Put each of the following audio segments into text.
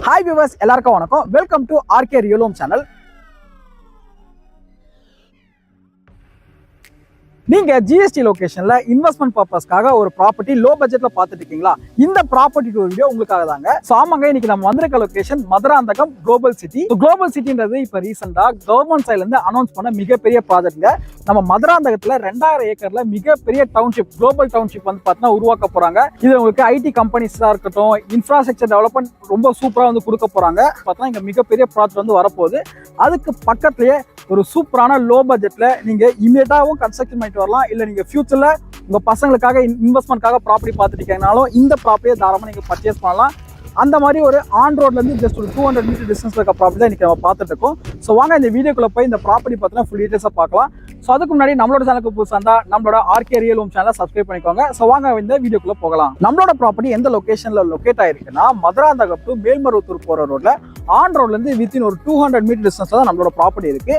Hi viewers, எல்லாருக்கும் வணக்கம். Welcome to RK Real Home channel. நீங்க ஜிஎஸ்டி லொகேஷன்ல இன்வெஸ்ட்மெண்ட் பர்பஸ்க்காக ஒரு ப்ராப்பர்ட்டி லோ பட்ஜெட்ல பாத்துட்டு இருக்கீங்களா? இந்த ப்ராப்பர்ட்டி டூர் வீடியோ உங்களுக்காக தாங்க. சோ ஆமாங்க, இன்னைக்கு நம்ம வந்திருக்க location Madurantakam global city. Global சிட்டின்றது இப்ப ரீசெண்டா கவர்மெண்ட் சைட்ல இருந்து அனௌன்ஸ் பண்ண மிகப்பெரிய ப்ராஜெக்ட்ங்க. நம்ம மதுராந்தகத்துல 2000 ஏக்கர்ல மிகப்பெரிய டவுன்ஷிப், குளோபல் டவுன்ஷிப் வந்து பாத்தீங்கன்னா உருவாக்க போறாங்க. இது உங்களுக்கு ஐடி கம்பெனிஸா இருக்கட்டும், இன்ஃப்ராஸ்ட்ரக்சர் டெவலப்மெண்ட் ரொம்ப சூப்பரா வந்து கொடுக்க போறாங்க. பாத்தீங்கன்னா இங்க மிகப்பெரிய ப்ராஜெக்ட் வந்து வரப்போகுது. அதுக்கு பக்கத்துலயே ஒரு சூப்பரான லோ பட்ஜெட்ல நீங்க இமீடியட்டாவும் கன்ஸ்ட்ரக்ஷன் பண்ணிட்டு வரலாம். இல்ல நீங்க ஃபியூச்சர்ல உங்க பசங்களுக்காக இன்வெஸ்ட்மெண்ட்காக ப்ராப்பர்ட்டி பார்த்துட்டு இருக்கீங்கனாலும் இந்த ப்ராப்பர்ட்டியை தாராளமா நீங்க பர்ச்சேஸ் பண்ணலாம். அந்த மாதிரி ஒரு ஆன் ரோட்ல இருந்து ஜஸ்ட் ஒரு 200 மீட்டர் டிஸ்டன்ஸ்ல இருக்க ப்ராப்பர்ட்டி தான் இன்னைக்கு நம்ம பார்த்துட்டு இருக்கோம். ஸோ வாங்க இந்த வீடியோக்குள்ள போய் இந்த ப்ராப்பர்ட்டி பார்த்தீங்கன்னா ஃபுல் டீடைல்ஸா பார்க்கலாம். ஸோ அதுக்கு முன்னாடி நம்மளோட சேனலுக்கு புதுசாக இருந்தா நம்மளோட RK Real Home சேனலை சப்ஸ்கிரைப் பண்ணிக்கோங்க. ஸோ வாங்க இந்த வீடியோக்குள்ள போகலாம். நம்மளோட ப்ராப்பர்ட்டி எந்த லொகேஷன்ல லொகேட் ஆயிருக்குன்னா மதுராந்தகம் டு மேல்மருவத்தூர் போற ரோட்ல ஆன் ரோட்ல இருந்து வித்தின் ஒரு 200 மீட்டர் டிஸ்டன்ஸ்ல தான் நம்மளோட ப்ராப்பர்ட்டி இருக்கு.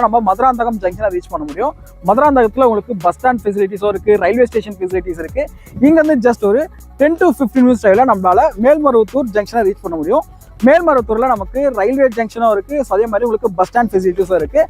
நம்ம மதுராந்தகம் ஜங்ஷனை ரீச் பண்ண முடியும். மதுராந்தகத்துல உங்களுக்கு பஸ் ஸ்டாண்ட் ஃபெசிலிட்டிஸும் இருக்கு, ரயில்வே ஸ்டேஷன் ஃபெசிலிட்டிஸ் இருக்கு. இங்க இருந்து ஜஸ்ட் ஒரு 10 to 15 மினிட்ஸ் டிரைவ்ல நம்மளால மேல்மருவத்தூர் ஜங்ஷனை ரீச் பண்ண முடியும். மேல்மருவத்தூர்ல நமக்கு ரயில்வே ஜங்ஷனும் இருக்கு, அதே மாதிரி உங்களுக்கு பஸ் ஸ்டாண்ட் ஃபெசிலிட்டிஸும் இருக்கு.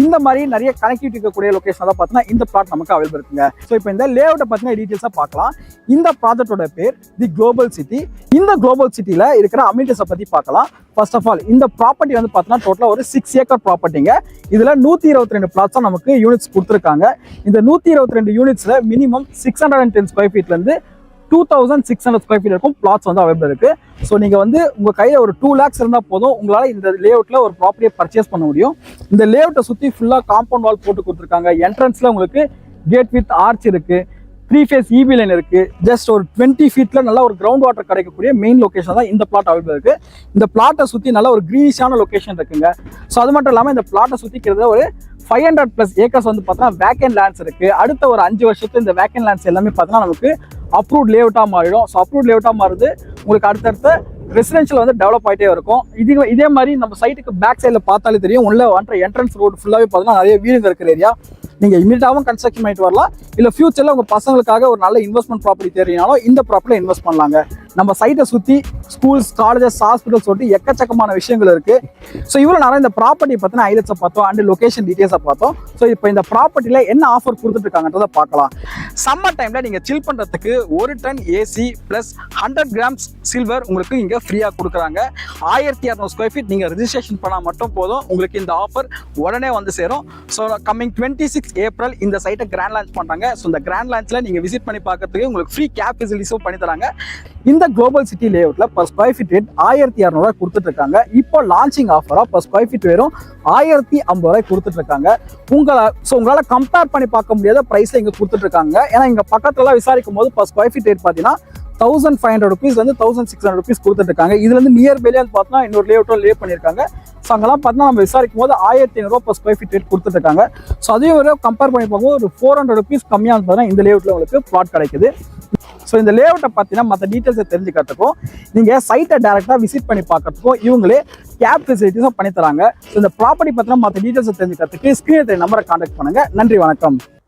இந்த மாதிரி நிறைய கனெக்டிவிட்டி இருக்கக்கூடிய லொகேஷன் தான் பார்த்தீங்கன்னா இந்த பிளாட் நமக்கு அவைலபிள் இருக்குங்க. ஸோ இப்போ இந்த லே அவுட்டை பற்றின டீட்டெயில்ஸாக பார்க்கலாம். இந்த ப்ராஜெக்டோட பேர் தி குளோபல் சிட்டி. இந்த குளோபல் சிட்டியில் இருக்கிற அமினிட்டிஸை பற்றி பார்க்கலாம். ஃபர்ஸ்ட் ஆஃப் ஆல் இந்த ப்ராப்பர்ட்டி வந்து பார்த்தீங்கன்னா டோட்டலாக ஒரு 6 ஏக்கர் ப்ராப்பர்ட்டிங்க. இதில் 122 பிளாட்ஸ் தான் நமக்கு யூனிட்ஸ் கொடுத்துருக்காங்க. இந்த 122 யூனிட்ஸில் மினிமம் 610 ஸ்கொயர் ஃபீட்லேருந்து 2600 ஸ்கொயர் ஃபீட் இருக்கும் பிளாட்ஸ் வந்து அவைலபிள் இருக்கு. ஸோ நீங்கள் வந்து உங்கள் கையில் ஒரு 2 lakhs இருந்தால் போதும், உங்களால் இந்த லே அவுட்டில் ஒரு ப்ராப்பர்ட்டியை பர்ச்சேஸ் பண்ண முடியும். இந்த லே அவுட்டை சுற்றி ஃபுல்லாக காம்பவுண்ட் வால் போட்டு கொடுத்துருக்காங்க. என்ட்ரன்ஸில் உங்களுக்கு கேட் வித் ஆர்ச் இருக்கு, 3 phase EB லைன் இருக்கு. ஜஸ்ட் ஒரு 20 ஃபீட்ல நல்ல ஒரு கிரவுண்ட் வாட்டர் கிடைக்கக்கூடிய மெயின் லொகேஷன் தான் இந்த பிளாட் அவைலபிள் இருக்கு. இந்த பிளாட்டை சுற்றி நல்ல ஒரு கிரீனிஷான லொகேஷன் இருக்குங்க. ஸோ அது மட்டும் இல்லாமல் இந்த பிளாட்டை சுற்றிக்கிறது ஒரு 500+ ஏக்கர்ஸ் வந்து பார்த்தீங்கன்னா வேக்கன்ட் லேண்ட்ஸ் இருக்கு. அடுத்த ஒரு 5 வருஷத்துல இந்த வேக்கன்ட் லேண்ட்ஸ் எல்லாமே பார்த்தீங்கன்னா நமக்கு அப்ரூவ்ட் லேஅவுட்டாக மாறிடும். ஸோ அப்ரூவ்ட் லேஅவுட்டாக மாறுது உங்களுக்கு அடுத்தடுத்த ரெசிடென்ஷியல் வந்து டெவலப் ஆகிட்டே இருக்கும். இதே மாதிரி நம்ம சைட்டுக்கு பேக் சைடில் பார்த்தாலே தெரியும், உள்ள வந்த என்ட்ரன்ஸ் ரோடு ஃபுல்லாகவே பார்த்தீங்கன்னா நிறைய வீடுங்க இருக்கிற ஏரியா. நீங்கள் இமீடியட்டாகவும் கன்ஸ்ட்ரக்ஷன் பண்ணிட்டு வரலாம். இல்லை ஃபியூச்சரில் உங்கள் பசங்களுக்காக ஒரு நல்ல இன்வெஸ்ட்மெண்ட் ப்ராப்பர்ட்டி தெரியினாலும் இந்த ப்ராப்பர்ட்டியில் இன்வெஸ்ட் பண்ணலாங்க. நம்ம சைட்டை சுற்றி ஸ்கூல்ஸ், காலேஜஸ், ஹாஸ்பிட்டல்ஸ் சொல்லிட்டு எக்கச்சக்கமான விஷயங்கள் இருக்குது. ஸோ இவ்வளோ நிறைய இந்த ப்ராப்பர்ட்டி பார்த்தீங்கன்னா ஹைலைட்ஸை பார்த்தோம் அண்ட் லொகேஷன் டீட்டெயில்ஸை பார்த்தோம். ஸோ இப்போ இந்த ப்ராப்பர்ட்டியில் என்ன ஆஃபர் கொடுத்துட்ருக்காங்கன்றதை பார்க்கலாம். சம்மர் டைமில் நீங்கள் சில் பண்ணுறதுக்கு 1 ton AC plus 100 grams silver உங்களுக்கு இங்கே ஃப்ரீயாக கொடுக்குறாங்க. 1200 ஸ்கொயர் ஃபீட் நீங்கள் ரிஜிஸ்ட்ரேஷன் பண்ணால் மட்டும் போதும், உங்களுக்கு இந்த ஆஃபர் உடனே வந்து சேரும். ஸோ கம்மிங் 26 ஏப்ரல் இந்த சைட்டை கிராண்ட் லான்ச் பண்ணுறாங்க. ஸோ இந்த கிராண்ட் லான்ச்சில் நீங்கள் விசிட் பண்ணி பார்க்கறதுக்கு உங்களுக்கு ஃப்ரீ கேப் ஃபெசிலிட்டிஸும் பண்ணி தராங்க. இந்த குளோபல் சிட்டி லேஅவுட்டில் பர் ஸ்கொயர் ஃபீட் ரேட் 1200 கொடுத்துட்டு இருக்காங்க. இப்போ லான்ச்சிங் ஆஃபராக பர் ஸ்கொயர் ஃபீட் வெறும் 1050 கொடுத்துட்டு இருக்காங்க. உங்களால் கம்பேர் பண்ணி பார்க்க முடியாத ப்ரைஸில் இங்கே கொடுத்துட்டு இருக்காங்க. ஏன்னா இங்கே பக்கத்துலலாம் விசாரிக்கும் போது பர் ஸ்கொயர் ஃபீட் ரேட் பார்த்தீங்கன்னா 1500 rupees வந்து 1600 rupees கொடுத்துட்டு இருக்காங்க. இதுல இருந்து நியர் பைலே பார்த்தா இன்னொரு லேஅவுட்டும் லே பண்ணியிருக்காங்க. ஸோ அங்கெல்லாம் பார்த்தீங்கன்னா நம்ம விசாரிக்கும் போது 1500 per ஸ்கொயர் ஃபீட் ரேட் கொடுத்துட்டு இருக்காங்க. ஸோ அதையும் ஒரு கம்பேர் பண்ணி பார்க்கும்போது ஒரு 400 rupees கம்மியாக பார்த்தீங்கன்னா இந்த லேஅவுட்ல உங்களுக்கு பிளாட் கிடைக்குது. ஸோ இந்த லேஅவுட்டை பார்த்தீங்கன்னா மற்ற டீட்டெயில்ஸை தெரிஞ்சுக்கிறதுக்கும் நீங்கள் சைட்டை டேரெக்டாக விசிட் பண்ணி பார்க்கறதுக்கும் இவங்களே கேப் ஃபெசிலிட்டிஸும் பண்ணி தராங்க. ஸோ இந்த ப்ராப்பர்ட்டி பார்த்தீங்கன்னா மற்ற டீட்டெயில்ஸை தெரிஞ்சுக்கிறதுக்கு ஸ்க்ரீன் நம்பரை கான்டாக்ட் பண்ணுங்க. நன்றி, வணக்கம்.